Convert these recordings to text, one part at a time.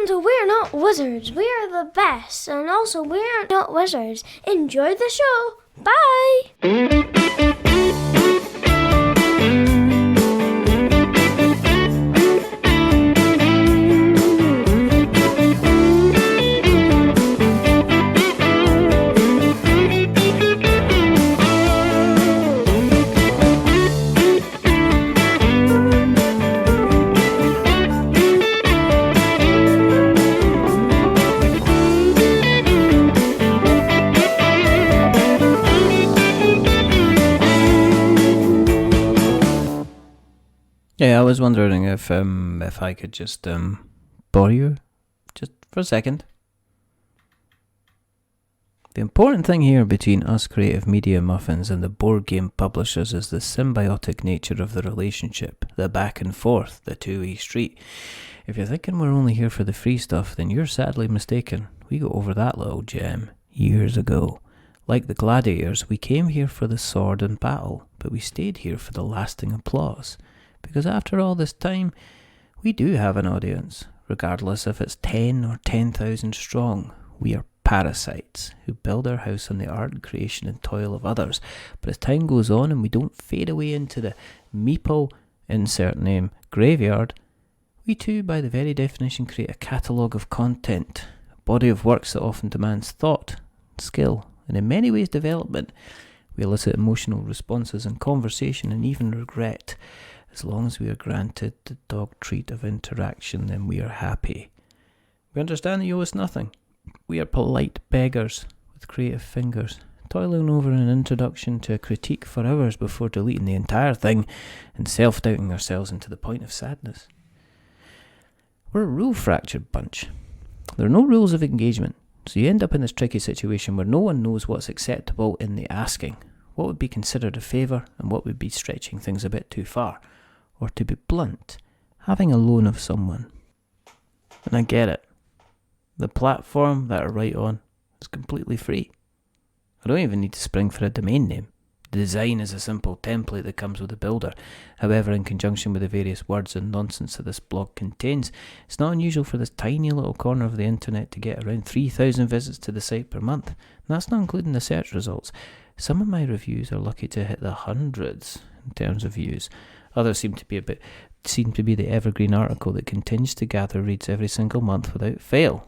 And we're not wizards. We are the best. And also, we're not wizards. Enjoy the show. Bye. Yeah, I was wondering if I could just borrow you just for a second. The important thing here between us creative media muffins and the board game publishers is the symbiotic nature of the relationship, the back and forth, the two-way street. If you're thinking we're only here for the free stuff, then you're sadly mistaken. We got over that little gem years ago. Like the gladiators, we came here for the sword and battle, but we stayed here for the lasting applause. Because after all this time, we do have an audience, regardless if it's 10 or 10,000 strong. We are parasites who build our house on the art and creation and toil of others. But as time goes on and we don't fade away into the meeple, insert name, graveyard, we too, by the very definition, create a catalogue of content, a body of works that often demands thought, skill, and in many ways development. We elicit emotional responses and conversation and even regret. As long as we are granted the dog treat of interaction, then we are happy. We understand that you owe us nothing. We are polite beggars with creative fingers, toiling over an introduction to a critique for hours before deleting the entire thing and self-doubting ourselves into the point of sadness. We're a rule-fractured bunch. There are no rules of engagement, so you end up in this tricky situation where no one knows what's acceptable in the asking, what would be considered a favour and what would be stretching things a bit too far. Or to be blunt, having a loan of someone. And I get it. The platform that I write on is completely free. I don't even need to spring for a domain name. The design is a simple template that comes with a builder. However, in conjunction with the various words and nonsense that this blog contains, it's not unusual for this tiny little corner of the internet to get around 3,000 visits to the site per month. And that's not including the search results. Some of my reviews are lucky to hit the hundreds in terms of views. Others seem to be the evergreen article that continues to gather reads every single month without fail.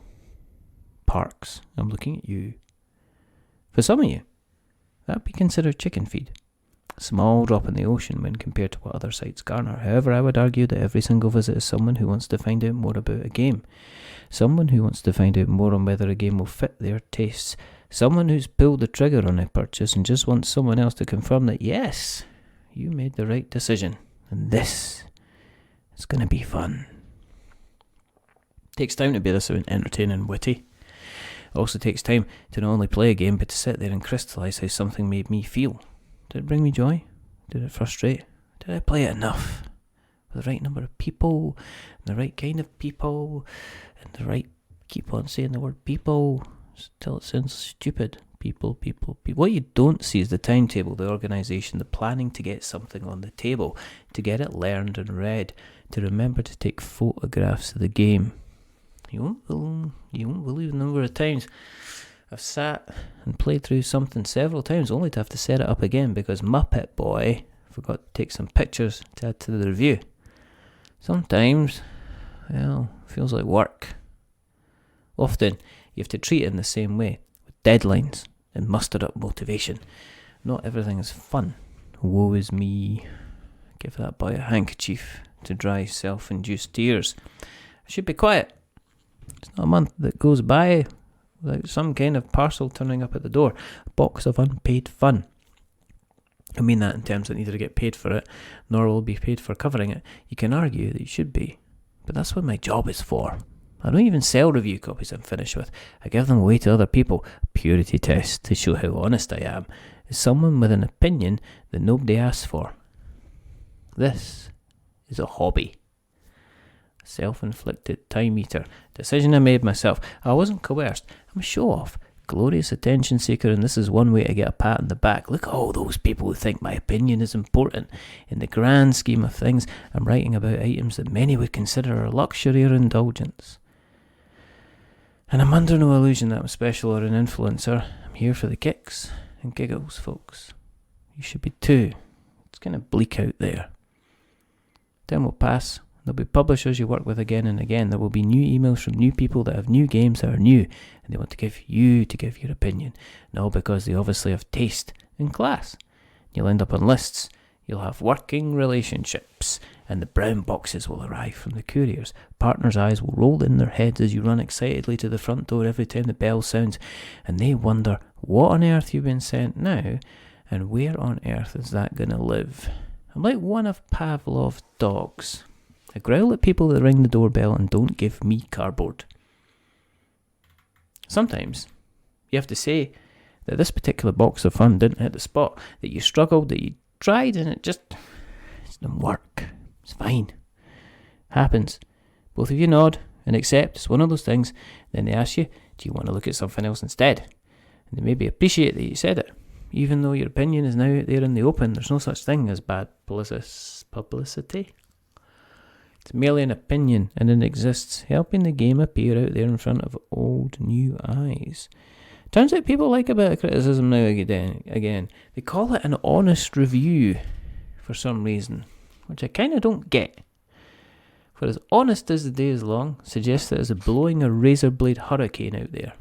Parks, I'm looking at you. For some of you, that would be considered chicken feed. A small drop in the ocean when compared to what other sites garner. However, I would argue that every single visit is someone who wants to find out more about a game. Someone who wants to find out more on whether a game will fit their tastes. Someone who's pulled the trigger on a purchase and just wants someone else to confirm that yes, you made the right decision. And this is going to be fun. It takes time to be this entertaining and witty. It also takes time to not only play a game, but to sit there and crystallise how something made me feel. Did it bring me joy? Did it frustrate? Did I play it enough? With the right number of people, and the right kind of people, and the right, keep on saying the word people, till it sounds stupid. People. What you don't see is the timetable, the organisation, the planning to get something on the table, to get it learned and read, to remember to take photographs of the game. You won't believe the number of times I've sat and played through something several times only to have to set it up again because Muppet Boy forgot to take some pictures to add to the review. Sometimes, feels like work. Often, you have to treat it in the same way, with deadlines and muster up motivation. Not everything is fun. Woe is me. Give that boy a handkerchief to dry self-induced tears. I should be quiet. It's not a month that goes by without some kind of parcel turning up at the door. A box of unpaid fun. I mean that in terms that neither get paid for it, nor will be paid for covering it. You can argue that you should be, but that's what my job is for. I don't even sell review copies I'm finished with. I give them away to other people. A purity test to show how honest I am. As someone with an opinion that nobody asks for. This is a hobby. Self-inflicted time eater. Decision I made myself. I wasn't coerced. I'm a show-off. Glorious attention seeker, and this is one way to get a pat on the back. Look at all those people who think my opinion is important. In the grand scheme of things, I'm writing about items that many would consider a luxury or indulgence. And I'm under no illusion that I'm special or an influencer. I'm here for the kicks and giggles, folks. You should be too. It's kind of bleak out there. Time will pass. There'll be publishers you work with again and again. There will be new emails from new people that have new games that are new, and they want to give your opinion. And all because they obviously have taste and class. You'll end up on lists. You'll have working relationships, and the brown boxes will arrive from the couriers. Partners' eyes will roll in their heads as you run excitedly to the front door every time the bell sounds, and they wonder what on earth you've been sent now, and where on earth is that going to live? I'm like one of Pavlov's dogs. I growl at people that ring the doorbell and don't give me cardboard. Sometimes you have to say that this particular box of fun didn't hit the spot, that you struggled, that you tried and it didn't work. It's fine. Happens. Both of you nod and accept. It's one of those things. Then they ask you, do you want to look at something else instead? And they maybe appreciate that you said it. Even though your opinion is now out there in the open, there's no such thing as bad publicity. It's merely an opinion, and it exists, helping the game appear out there in front of old new eyes. Turns out people like a bit of criticism now again. They call it an honest review for some reason, which I kind of don't get. For as honest as the day is long, suggests that it's blowing a razor blade hurricane out there.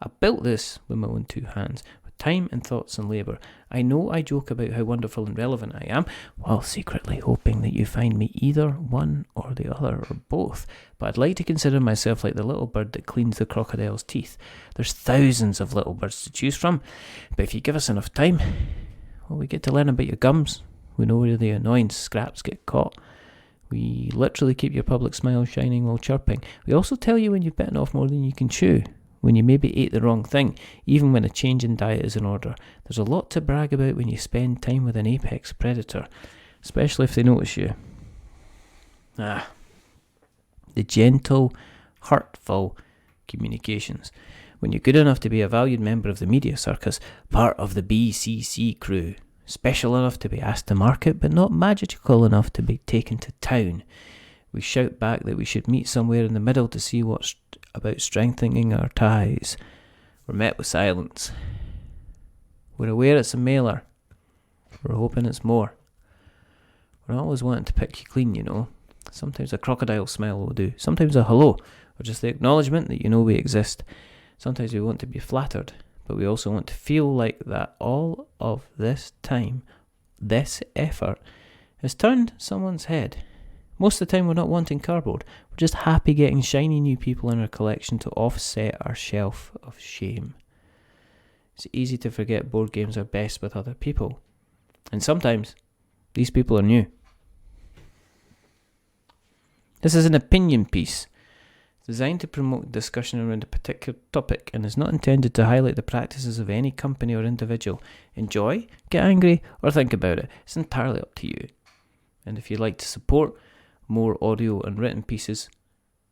I built this with my own two hands, with time and thoughts and labour. I know I joke about how wonderful and relevant I am, while secretly hoping that you find me either one or the other, or both. But I'd like to consider myself like the little bird that cleans the crocodile's teeth. There's thousands of little birds to choose from, but if you give us enough time, well, we get to learn about your gums. We know where the annoying scraps get caught. We literally keep your public smile shining while chirping. We also tell you when you've bitten off more than you can chew, when you maybe ate the wrong thing, even when a change in diet is in order. There's a lot to brag about when you spend time with an apex predator, especially if they notice you. The gentle, hurtful communications. When you're good enough to be a valued member of the media circus, part of the BCC crew, special enough to be asked to market, but not magical enough to be taken to town. We shout back that we should meet somewhere in the middle to see what's about strengthening our ties. We're met with silence. We're aware it's a mailer. We're hoping it's more. We're always wanting to pick you clean, you know. Sometimes a crocodile smile will do. Sometimes a hello, or just the acknowledgement that you know we exist. Sometimes we want to be flattered, but we also want to feel like that all of this time, this effort, has turned someone's head. Most of the time we're not wanting cardboard. We're just happy getting shiny new people in our collection to offset our shelf of shame. It's easy to forget board games are best with other people. And sometimes these people are new. This is an opinion piece designed to promote discussion around a particular topic and is not intended to highlight the practices of any company or individual. Enjoy, get angry, or think about it. It's entirely up to you. And if you'd like to support more audio and written pieces,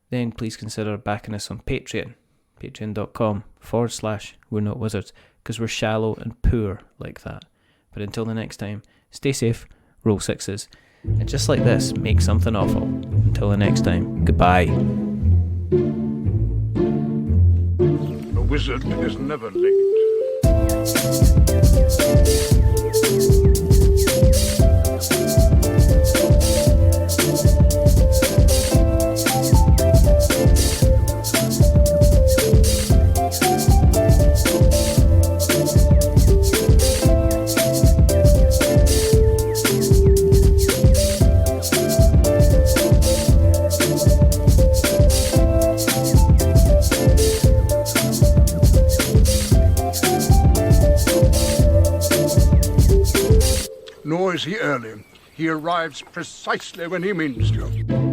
then please consider backing us on Patreon. Patreon.com/We're Not Wizards, because we're shallow and poor like that. But until the next time, stay safe, roll sixes, and just like this, make something awful. Until the next time, goodbye. A wizard is never late. Nor is he early. He arrives precisely when he means to.